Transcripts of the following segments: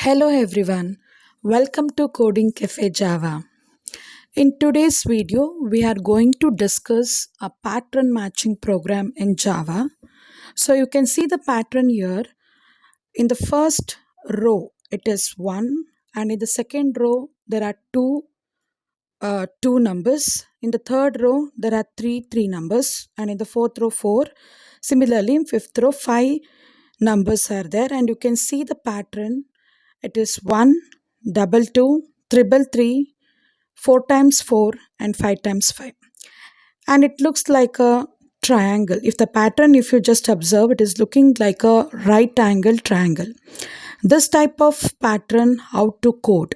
Hello everyone, welcome to Coding Cafe Java. In today's video, we are going to discuss a pattern matching program in Java. So you can see the pattern here. In the first row, it is 1, and in the second row, there are two numbers. In the third row, there are three numbers, and in the fourth row, 4. Similarly, in fifth row, 5 numbers are there, and you can see the pattern. It is 1, double 2, triple 3, 4 times 4, and 5 times 5. And it looks like a triangle. If the pattern, if you just observe, it is looking like a right angle triangle. This type of pattern, how to code.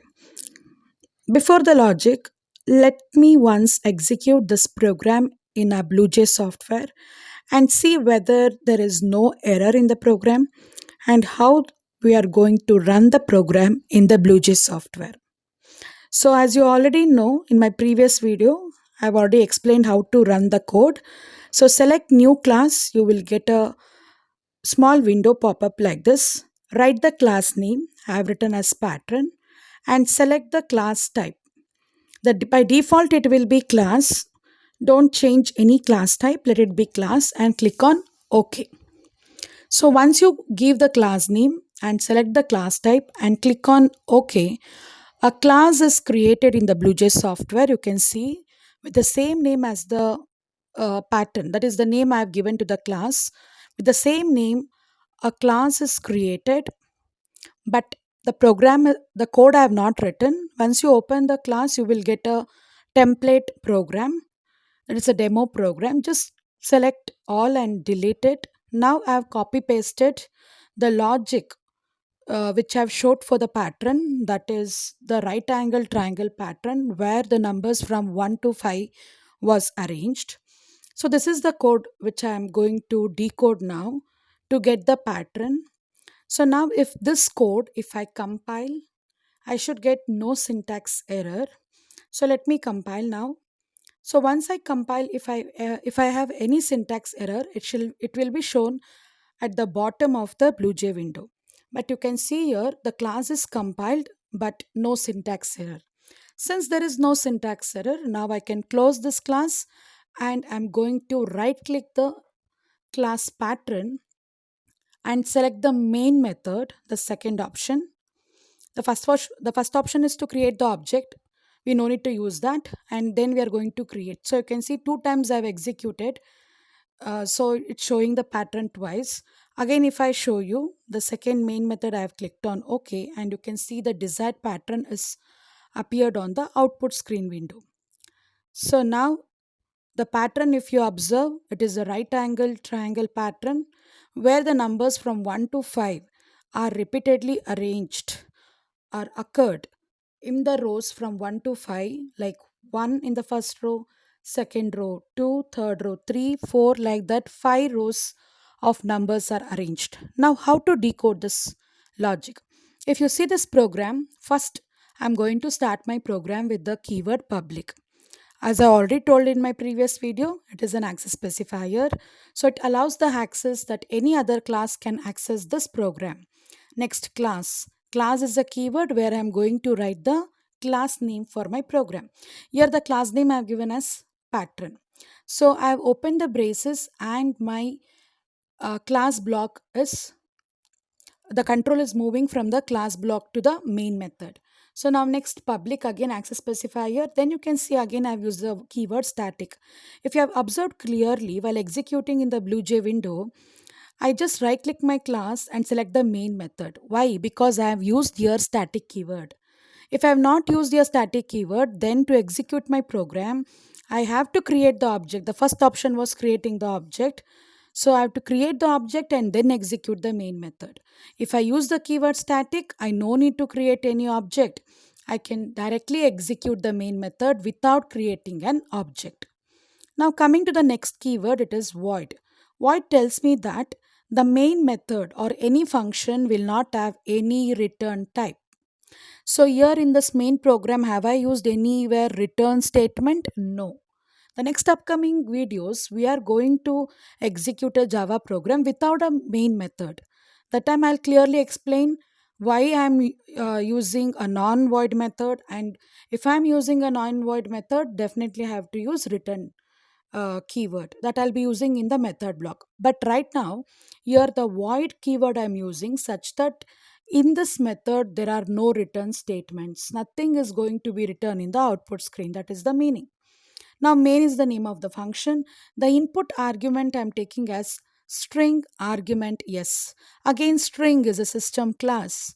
Before the logic, let me once execute this program in a BlueJ software and see whether there is no error in the program and how we are going to run the program in the BlueJ software. So as you already know, in my previous video, I've already explained how to run the code. So select new class, you will get a small window pop up like this. Write the class name, I have written as pattern, and select the class type. By default it will be class. Don't change any class type, let it be class and click on OK. So once you give the class name and select the class type and click on OK, a class is created in the BlueJ software. You can see with the same name as the pattern. That is the name I have given to the class. With the same name, a class is created, but the code I have not written. Once you open the class, you will get a template program. That is a demo program. Just select all and delete it. Now I have copy pasted the logic which I've showed for the pattern, that is the right angle triangle pattern where the numbers from 1 to 5 was arranged. So this is the code which I am going to decode now to get the pattern. So now if this code, if I compile, I should get no syntax error. So let me compile now. So once I compile, if I have any syntax error, it will be shown at the bottom of the BlueJ window. But you can see here the class is compiled but no syntax error. Since there is no syntax error, now I can close this class and I'm going to right click the class pattern and select the main method, the second option. The first option is to create the object. We no need to use that, and then we are going to create. So you can see 2 times I've executed. So it's showing the pattern twice. Again, if I show you the second main method, I have clicked on OK, and you can see the desired pattern is appeared on the output screen window. So now the pattern, if you observe, it is a right angle triangle pattern where the numbers from 1 to 5 are repeatedly arranged or occurred in the rows from 1 to 5, like 1 in the first row, second row, 2, third row, 3, 4, like that, 5 rows of numbers are arranged. Now, how to decode this logic? If you see this program, first I'm going to start my program with the keyword public. As I already told in my previous video, it is an access specifier. So it allows the access that any other class can access this program. Next, class. Class is a keyword where I am going to write the class name for my program. Here the class name I have given as pattern. So I have opened the braces and my class block is, the control is moving from the class block to the main method. So now next public, again access specifier, then you can see again I've used the keyword static. If you have observed clearly while executing in the BlueJ window, I just right click my class and select the main method. Why? Because I have used here static keyword. If I have not used your static keyword, then to execute my program, I have to create the object. The first option was creating the object. So I have to create the object and then execute the main method. If I use the keyword static, I no need to create any object. I can directly execute the main method without creating an object. Now coming to the next keyword, it is void. Void tells me that the main method or any function will not have any return type. So here in this main program, have I used anywhere return statement? No. The next upcoming videos, we are going to execute a Java program without a main method. That time I'll clearly explain why I'm using a non-void method. And if I'm using a non-void method, definitely I have to use return keyword that I'll be using in the method block. But right now, here the void keyword I'm using such that in this method there are no return statements. Nothing is going to be returned in the output screen. That is the meaning. Now, main is the name of the function. The input argument I'm taking as string argument yes. Again, string is a system class.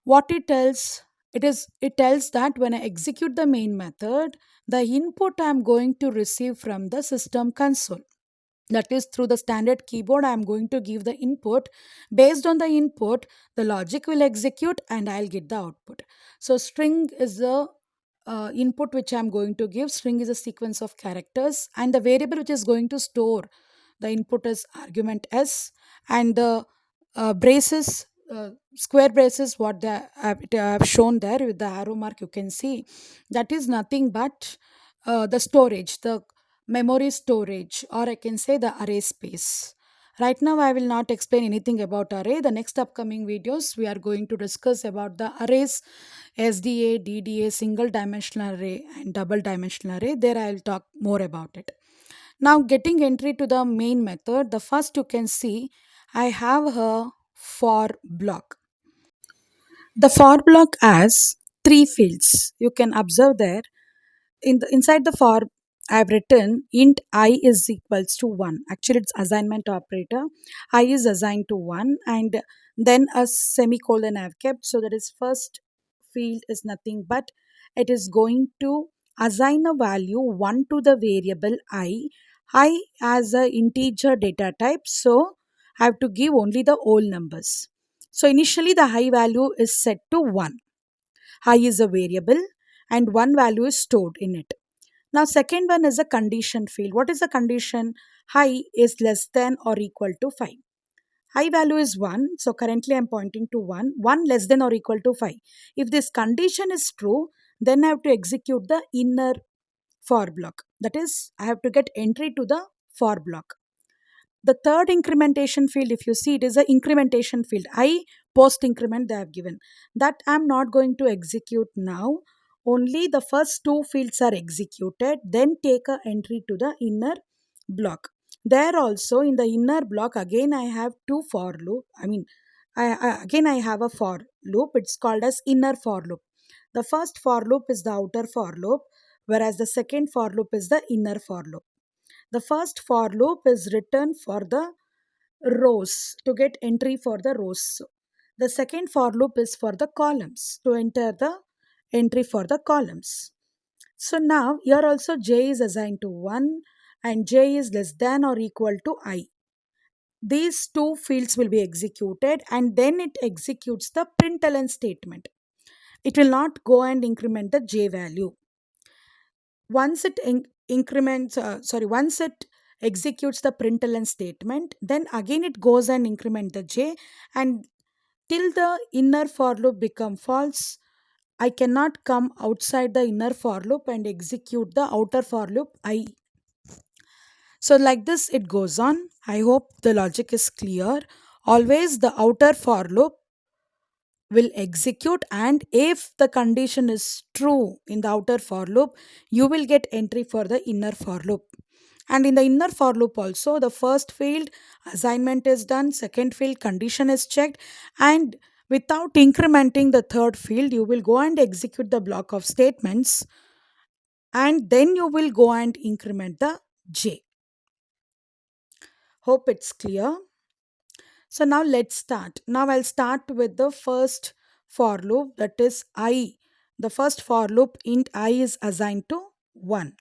What it tells that when I execute the main method, the input I'm going to receive from the system console. That is through the standard keyboard I'm going to give the input. Based on the input, the logic will execute and I'll get the output. So string is the input which I'm going to give. String is a sequence of characters, and the variable which is going to store the input is argument s, and the braces, square braces, what I have shown there with the arrow mark, you can see that is nothing but the storage, the memory storage, or I can say the array space. Right now I will not explain anything about array. The next upcoming videos we are going to discuss about the arrays, SDA, DDA, single dimensional array and double dimensional array. There I will talk more about it. Now getting entry to the main method, the first you can see I have a for block. The for block has three fields. You can observe there inside the for I've written int I is equals to 1. Actually it's assignment operator. I is assigned to 1, and then a semicolon I've kept. So that is first field is nothing but it is going to assign a value 1 to the variable I. I as a integer data type, so I have to give only the whole numbers. So initially the high value is set to 1. High is a variable and one value is stored in it. Now second one is a condition field. What is the condition? High is less than or equal to 5. High value is 1. So currently I am pointing to 1. 1 less than or equal to 5. If this condition is true, then I have to execute the inner for block. That is, I have to get entry to the for block. The third incrementation field, if you see, it is a incrementation field. I post increment they have given. That I am not going to execute now. Only the first two fields are executed. Then take a entry to the inner block. There also in the inner block again I have two for loop. Again I have a for loop. It's called as inner for loop. The first for loop is the outer for loop, whereas the second for loop is the inner for loop. The first for loop is written for the rows to get entry for the rows. The second for loop is for the columns to enter the entry for the columns. So now here also j is assigned to 1 and j is less than or equal to I. These two fields will be executed and then it executes the println statement. It will not go and increment the j value. Once it once it executes the println statement, then again it goes and increment the j, and till the inner for loop become false, I cannot come outside the inner for loop and execute the outer for loop I. So like this it goes on. I hope the logic is clear. Always the outer for loop will execute, and if the condition is true in the outer for loop, you will get entry for the inner for loop. And in the inner for loop also, the first field assignment is done, second field condition is checked, and without incrementing the third field, you will go and execute the block of statements, and then you will go and increment the j. Hope it's clear. So now let's start. Now I'll start with the first for loop, that is I. The first for loop int I is assigned to 1.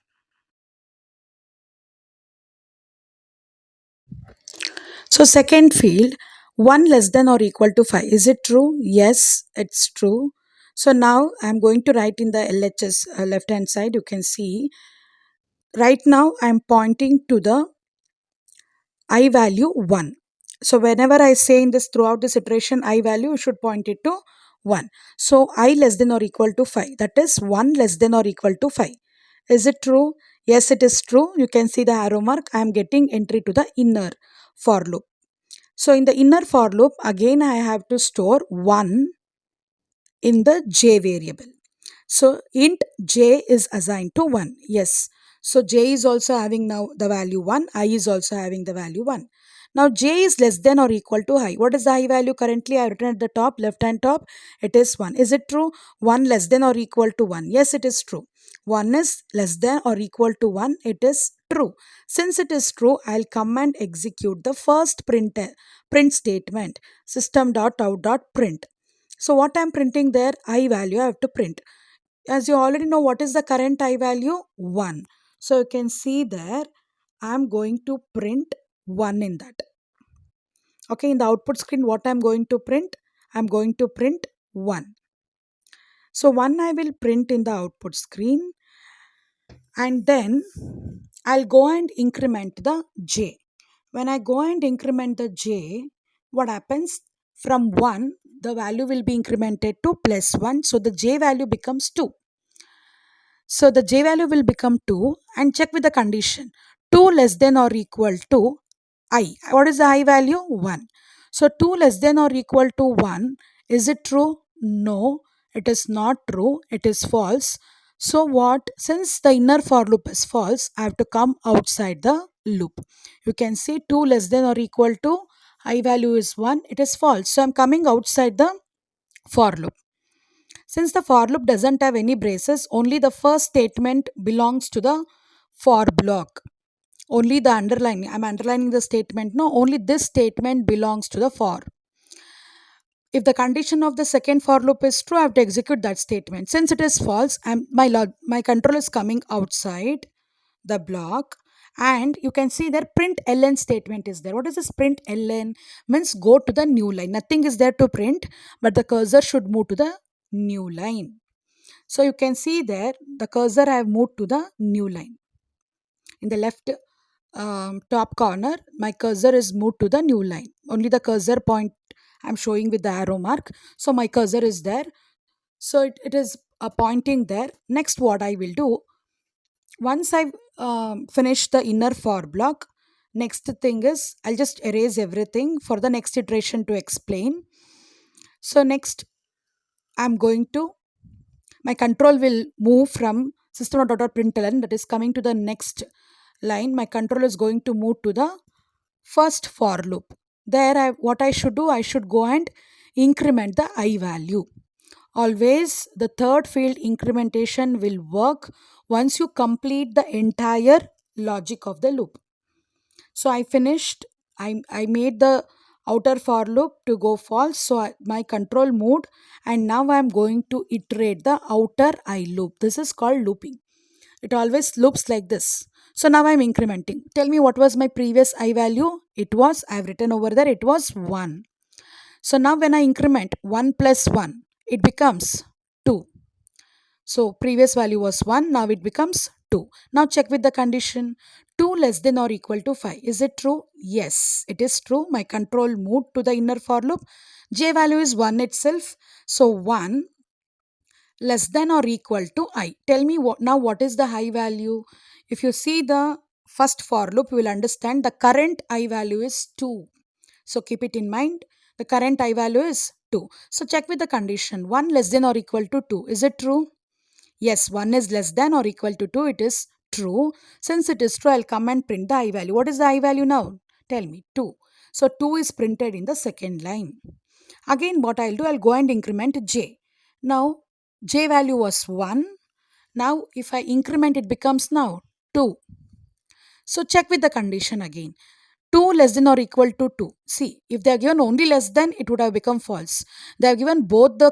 So second field 1 less than or equal to 5. Is it true? Yes, it's true. So now I'm going to write in the LHS left hand side. You can see right now I'm pointing to the I value 1. So whenever I say in this throughout this iteration I value, you should point it to 1. So I less than or equal to 5. That is 1 less than or equal to 5. Is it true? Yes, it is true. You can see the arrow mark. I am getting entry to the inner for loop. So in the inner for loop, again I have to store 1 in the j variable. So int j is assigned to 1. Yes. So j is also having now the value 1. I is also having the value 1. Now j is less than or equal to I. What is the I value currently? I have written at the top, left hand top. It is 1. Is it true? 1 less than or equal to 1. Yes, it is true. 1 is less than or equal to 1. It is true. Since it is true, I'll come and execute the first print statement, system.out.print. So what I'm printing there, I value I have to print. As you already know, what is the current I value? 1. So you can see there, I'm going to print 1 in that. Okay, in the output screen, what I'm going to print? I'm going to print 1. So 1 I will print in the output screen, and then I'll go and increment the j. When I go and increment the j, what happens? From 1, the value will be incremented to plus 1. So the j value becomes 2. So the j value will become 2, and check with the condition 2 less than or equal to I. What is the I value? 1. So 2 less than or equal to 1. Is it true? No, it is not true. It is false. So what? Since the inner for loop is false, I have to come outside the loop. You can see 2 less than or equal to I value is 1. It is false. So I'm coming outside the for loop. Since the for loop doesn't have any braces, only the first statement belongs to the for block. Only the underlining, I'm underlining the statement. No, only this statement belongs to the for. If the condition of the second for loop is true, I have to execute that statement. Since it is false, my control is coming outside the block, and you can see there print ln statement is there. What is this print ln? Means go to the new line. Nothing is there to print, but the cursor should move to the new line. So you can see there the cursor I have moved to the new line. In the left top corner, my cursor is moved to the new line. Only the cursor point I'm showing with the arrow mark. So my cursor is there. So it is pointing there. Next, what I will do, once I've finished the inner for block, next thing is I'll just erase everything for the next iteration to explain. So next, I'm going to, my control will move from system.out.println, that is coming to the next line. My control is going to move to the first for loop. There, what I should do, I should go and increment the I value. Always the third field incrementation will work once you complete the entire logic of the loop. So I finished, I made the outer for loop to go false. So my control moved, and now I am going to iterate the outer I loop. This is called looping. It always loops like this. So now I am incrementing. Tell me what was my previous I value? It was, I have written over there, it was 1. So now when I increment 1 plus 1, it becomes 2. So previous value was 1, now it becomes 2. Now check with the condition 2 less than or equal to 5. Is it true? Yes, it is true. My control moved to the inner for loop. J value is 1 itself. So 1 less than or equal to I. Tell me what is the I value? If you see the first for loop, you will understand the current I value is 2. So keep it in mind. The current I value is 2. So check with the condition 1 less than or equal to 2. Is it true? Yes, 1 is less than or equal to 2. It is true. Since it is true, I'll come and print the I value. What is the I value now? Tell me. 2. So 2 is printed in the second line. Again, what I'll do, I'll go and increment j. Now, j value was 1. Now, if I increment, it becomes now 2. So check with the condition again. 2 less than or equal to 2. See, if they are given only less than, it would have become false. They have given both the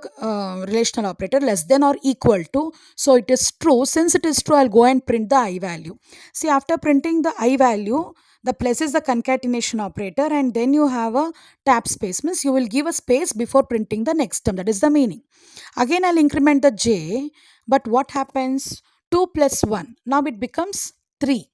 relational operator less than or equal to. So it is true. Since it is true, I'll go and print the I value. See, after printing the I value, the plus is the concatenation operator, and then you have a tab space. Means you will give a space before printing the next term. That is the meaning. Again, I'll increment the j. But what happens? 2 plus 1. Now it becomes 3.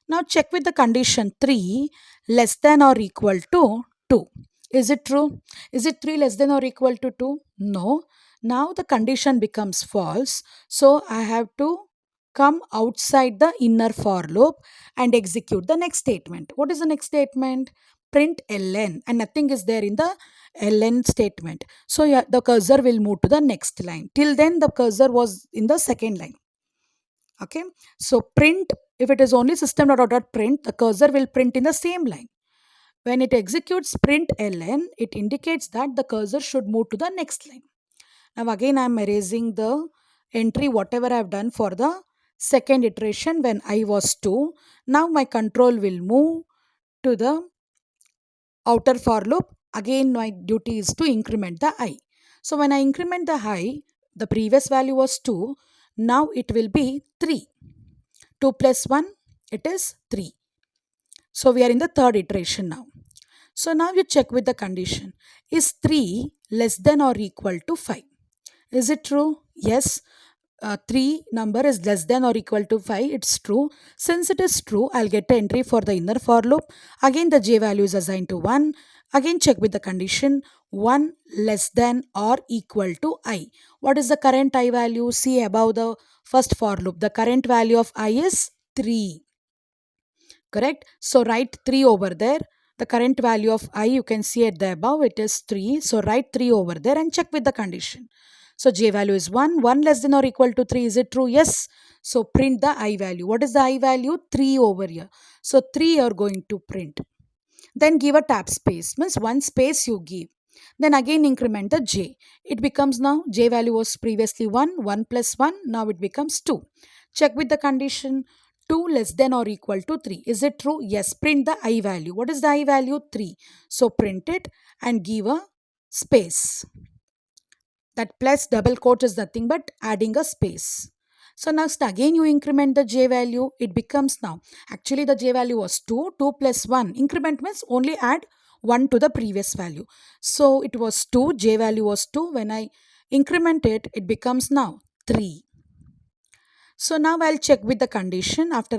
Now check with the condition 3 less than or equal to 2. Is it true? Is it 3 less than or equal to 2? No. Now the condition becomes false. So I have to come outside the inner for loop and execute the next statement. What is the next statement? print ln, and nothing is there in the ln statement. So yeah, the cursor will move to the next line. Till then the cursor was in the second line. Okay, so print, if it is only system.out.print, the cursor will print in the same line. When it executes print ln, it indicates that the cursor should move to the next line. Now again I am erasing the entry whatever I have done for the second iteration when I was 2. Now my control will move to the outer for loop. Again my duty is to increment the I. So when I increment the I, the previous value was 2, now it will be 3. 2 plus 1, it is 3. So we are in the third iteration now. So now you check with the condition. Is 3 less than or equal to 5? Is it true? Yes. 3 number is less than or equal to 5. It's true. Since it is true, I'll get an entry for the inner for loop. Again the j value is assigned to 1. Again check with the condition. 1 less than or equal to I. What is the current I value? See above the first for loop. The current value of I is 3. Correct? So write 3 over there. The current value of I you can see at the above, it is 3. So write 3 over there and check with the condition. So j value is 1. 1 less than or equal to 3. Is it true? Yes. So print the I value. What is the I value? 3 over here. So 3 you are going to print. Then give a tab space. Means one space you give. Then again increment the j. It becomes now, j value was previously 1. 1 plus 1. Now it becomes 2. Check with the condition. 2 less than or equal to 3. Is it true? Yes. Print the I value. What is the I value? 3. So print it and give a space. That plus double quote is nothing but adding a space. So next again you increment the j value. It becomes now, actually the j value was 2. 2 plus 1. Increment means only add 1 to the previous value. So it was 2. J value was 2. When I increment it, it becomes now 3. So now I'll check with the condition after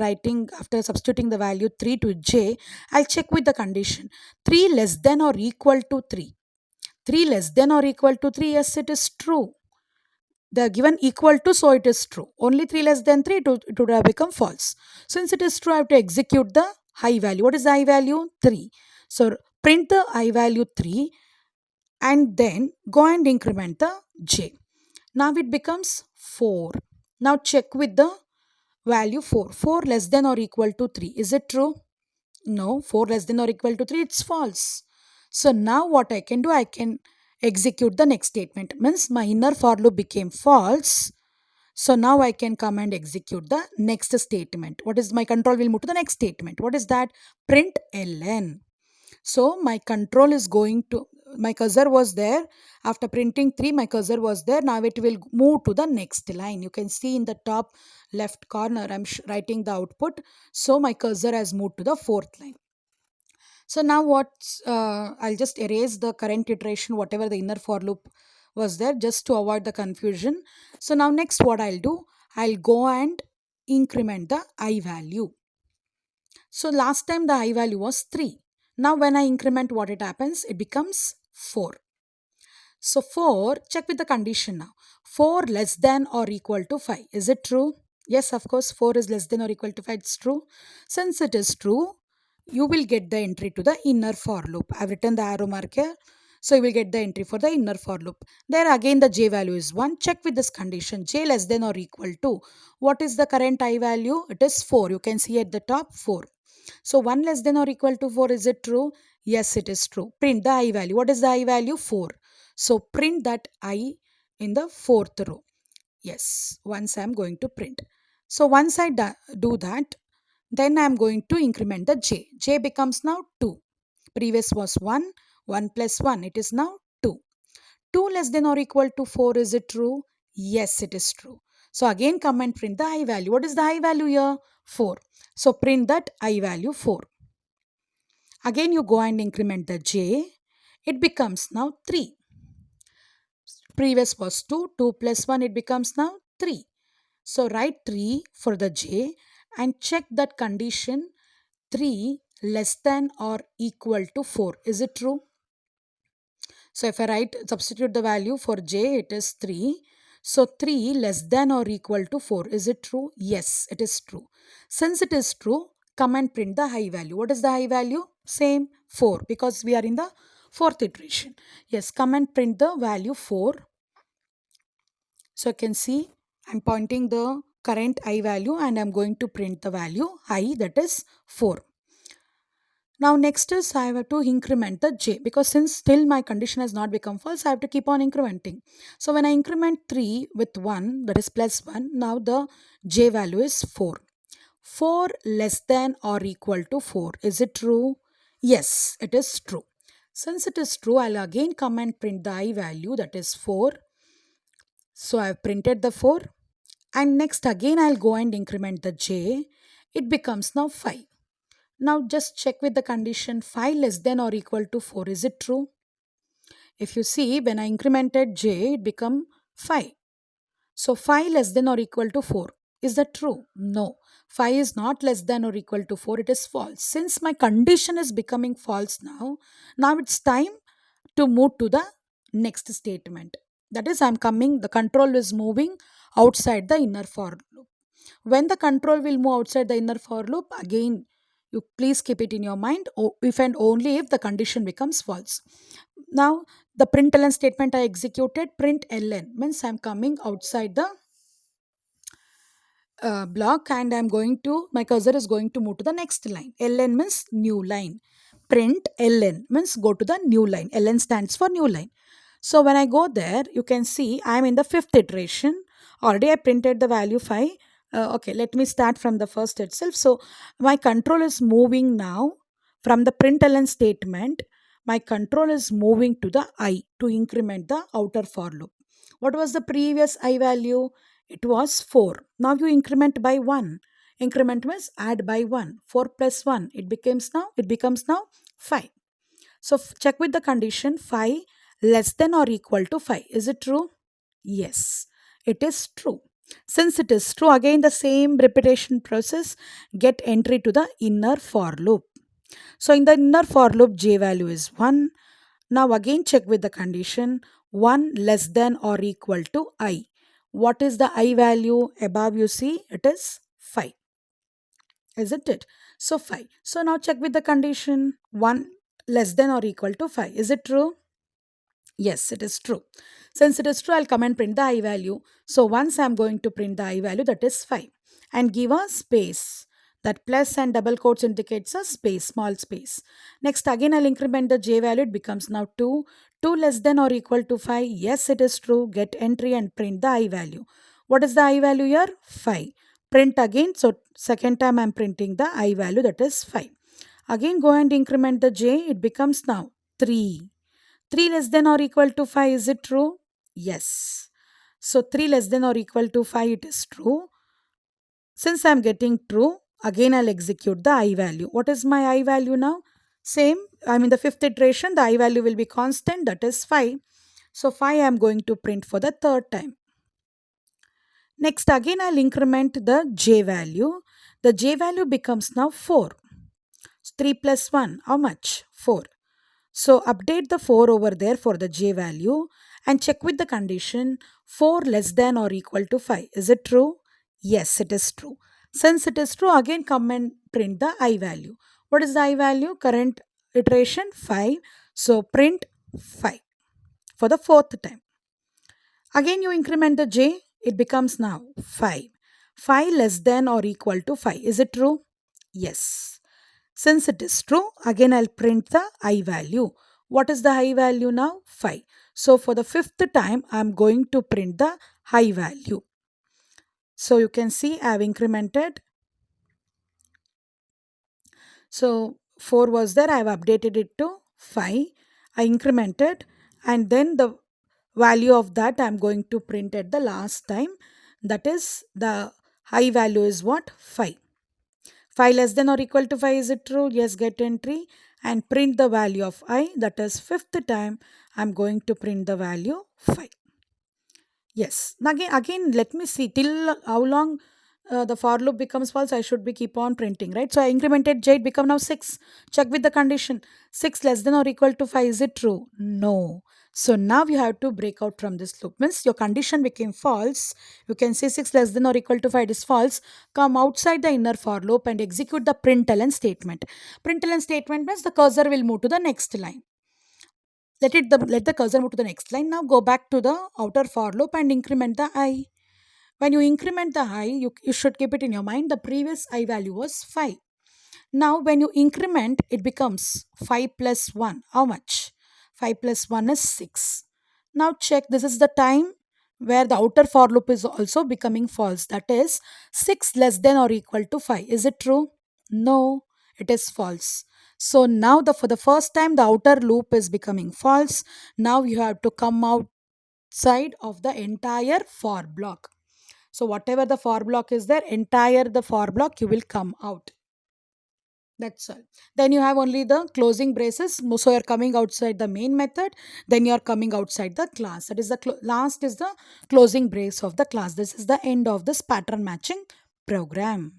substituting the value 3 to j. I'll check with the condition. 3 less than or equal to 3. 3 less than or equal to 3. Yes, it is true. They are given equal to, so it is true. Only 3 less than 3, it would have become false. Since it is true, I have to execute the I value. What is the I value? 3. So print the I value 3 and then go and increment the j. Now it becomes 4. Now check with the value 4. 4 less than or equal to 3. Is it true? No. 4 less than or equal to 3. It's false. So now what I can do, I can execute the next statement. Means my inner for loop became false. So now I can come and execute the next statement. What is my control will move to the next statement. What is that? Print ln. So my control is going to, my cursor was there. After printing 3, my cursor was there. Now it will move to the next line. You can see in the top left corner, I'm writing the output. So my cursor has moved to the fourth line. So now I'll just erase the current iteration, whatever the inner for loop was there, just to avoid the confusion. So now next what I'll do, I'll go and increment the I value. So last time the I value was 3. Now when I increment, what it happens, it becomes 4. So 4, check with the condition now. 4 less than or equal to 5. Is it true? Yes, of course, 4 is less than or equal to 5. It's true. Since it is true, you will get the entry to the inner for loop. I have written the arrow mark here. So you will get the entry for the inner for loop. There again the j value is 1. Check with this condition. J less than or equal to. What is the current I value? It is 4. You can see at the top 4. So 1 less than or equal to 4. Is it true? Yes, it is true. Print the I value. What is the I value? 4. So print that I in the fourth row. Yes, once I am going to print. So once I do that, then I am going to increment the j. J becomes now 2. Previous was 1. 1 plus 1. It is now 2. 2 less than or equal to 4. Is it true? Yes, it is true. So again come and print the I value. What is the I value here? 4. So print that I value 4. Again you go and increment the j. It becomes now 3. Previous was 2. 2 plus 1. It becomes now 3. So write 3 for the j and check that condition 3 less than or equal to 4. Is it true? So if I substitute the value for j, it is 3. So 3 less than or equal to 4. Is it true? Yes, it is true. Since it is true, come and print the I value. What is the I value? Same 4 because we are in the fourth iteration. Yes, come and print the value 4. So you can see I'm pointing the current I value and I'm going to print the value I, that is 4. Now next is I have to increment the j because since still my condition has not become false, I have to keep on incrementing. So when I increment 3 with 1, that is plus 1, now the j value is 4. 4 less than or equal to 4. Is it true? Yes, it is true. Since it is true, I'll again come and print the I value, that is 4. So I've printed the 4. And next again I'll go and increment the j. It becomes now 5. Now just check with the condition 5 less than or equal to 4. Is it true? If you see, when I incremented j, it become 5. So 5 less than or equal to 4. Is that true? No. 5 is not less than or equal to 4. It is false. Since my condition is becoming false now it's time to move to the next statement. That is, the control is moving outside the inner for loop. When the control will move outside the inner for loop, again, you please keep it in your mind if and only if the condition becomes false. Now, the println statement I executed, print ln means I'm coming outside the block and my cursor is going to move to the next line. Ln means new line. Print ln means go to the new line. Ln stands for new line. So when I go there, you can see I'm in the fifth iteration. Already I printed the value 5. Okay, let me start from the first itself. So my control is moving now from the println statement. My control is moving to the I to increment the outer for loop. What was the previous I value? It was 4. Now you increment by 1. Increment means add by 1. 4 plus 1. It becomes now 5. So check with the condition 5 less than or equal to 5. Is it true? Yes, it is true. Since it is true, again the same repetition process, get entry to the inner for loop. So in the inner for loop, j value is 1. Now again check with the condition 1 less than or equal to I. What is the I value? Above you see it is 5. Isn't it? So 5. So now check with the condition 1 less than or equal to 5. Is it true? Yes, it is true. Since it is true, I'll come and print the I value. So once I'm going to print the I value, that is 5. And give a space. That plus and double quotes indicates a space, small space. Next, again, I'll increment the j value. It becomes now 2. 2 less than or equal to 5. Yes, it is true. Get entry and print the I value. What is the I value here? 5. Print again. So second time I'm printing the I value, that is 5. Again, go and increment the j. It becomes now 3. 3 less than or equal to 5, is it true? Yes. So 3 less than or equal to 5, it is true. Since I am getting true, again I'll execute the I value. What is my I value now? Same, I'm in the fifth iteration, the I value will be constant, that is 5. So 5 I am going to print for the third time. Next again I'll increment the j value. The j value becomes now 4. 3 plus 1, how much? 4. So update the 4 over there for the j value and check with the condition 4 less than or equal to 5. Is it true? Yes, it is true. Since it is true, again come and print the I value. What is the I value? Current iteration 5. So print 5 for the fourth time. Again you increment the j, it becomes now 5. 5 less than or equal to 5. Is it true? Yes. Since it is true, again I'll print the I value. What is the I value now? 5. So for the fifth time, I'm going to print the I value. So you can see I have incremented. So 4 was there, I have updated it to 5. I incremented and then the value of that I'm going to print at the last time. That is the I value is what? 5. 5 less than or equal to 5, is it true? Yes, get entry and print the value of I. That is fifth time I'm going to print the value 5. Yes. Again let me see till how long the for loop becomes false, I should be keep on printing, right? So I incremented j, it become now 6. Check with the condition. 6 less than or equal to 5, is it true? No. So now you have to break out from this loop. Means your condition became false. You can say 6 less than or equal to 5 is false. Come outside the inner for loop and execute the println statement. Println statement means the cursor will move to the next line. Let the cursor move to the next line. Now go back to the outer for loop and increment the I. When you increment the I, you should keep it in your mind. The previous I value was 5. Now when you increment, it becomes 5 plus 1. How much? 5 plus 1 is 6. Now check, this is the time where the outer for loop is also becoming false. That is 6 less than or equal to 5. Is it true? No, it is false. So now for the first time the outer loop is becoming false. Now you have to come outside of the entire for block. So whatever the for block is there, entire the for block you will come out. That's all. Then you have only the closing braces. So you're coming outside the main method. Then you're coming outside the class. That is the last is the closing brace of the class. This is the end of this pattern matching program.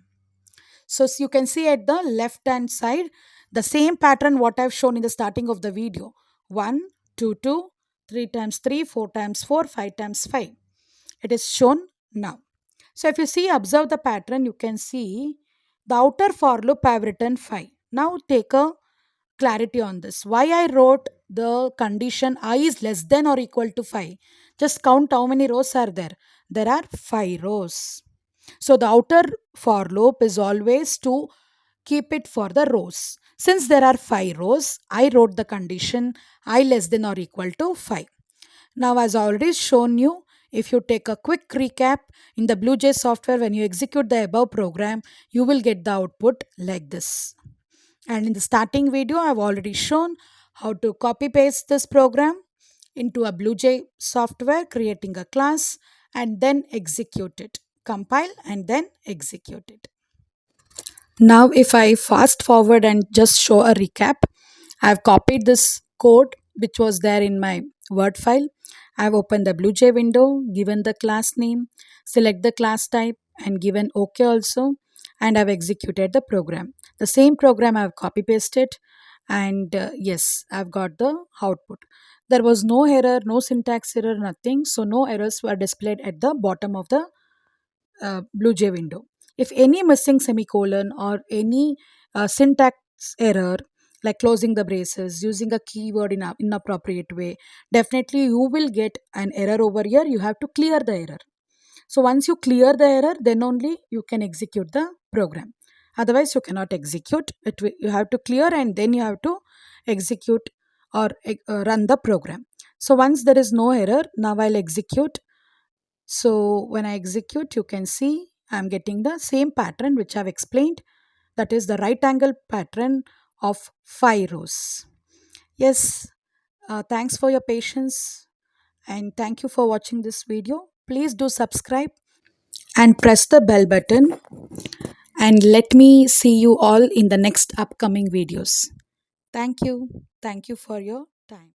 So you can see at the left hand side the same pattern what I've shown in the starting of the video. 1, 2, 2, 3 times 3, 4 times 4, 5 times 5. It is shown now. So if you see, observe the pattern, you can see the outer for loop I have written 5. Now take a clarity on this. Why I wrote the condition I is less than or equal to 5. Just count how many rows are there. There are 5 rows. So the outer for loop is always to keep it for the rows. Since there are 5 rows, I wrote the condition I less than or equal to 5. Now, as I already shown you, if you take a quick recap in the BlueJ software, when you execute the above program, you will get the output like this. And in the starting video, I've already shown how to copy paste this program into a BlueJ software, creating a class and then execute it. Compile and then execute it. Now, if I fast forward and just show a recap, I've copied this code which was there in my Word file. I've opened the BlueJ window, given the class name, select the class type and given OK also, and I've executed the program. The same program I've copy pasted and yes, I've got the output. There was no error, no syntax error, nothing. So no errors were displayed at the bottom of the BlueJ window. If any missing semicolon or any syntax error, like closing the braces, using a keyword in an inappropriate way, definitely you will get an error over here. You have to clear the error. So once you clear the error, then only you can execute the program. Otherwise, you cannot execute it. You have to clear and then you have to execute or run the program. So once there is no error, now I'll execute. So when I execute, you can see I'm getting the same pattern which I've explained. That is the right angle pattern of 5 rows. Yes, thanks for your patience and thank you for watching this video. Please do subscribe and press the bell button and let me see you all in the next upcoming videos. Thank you. Thank you for your time.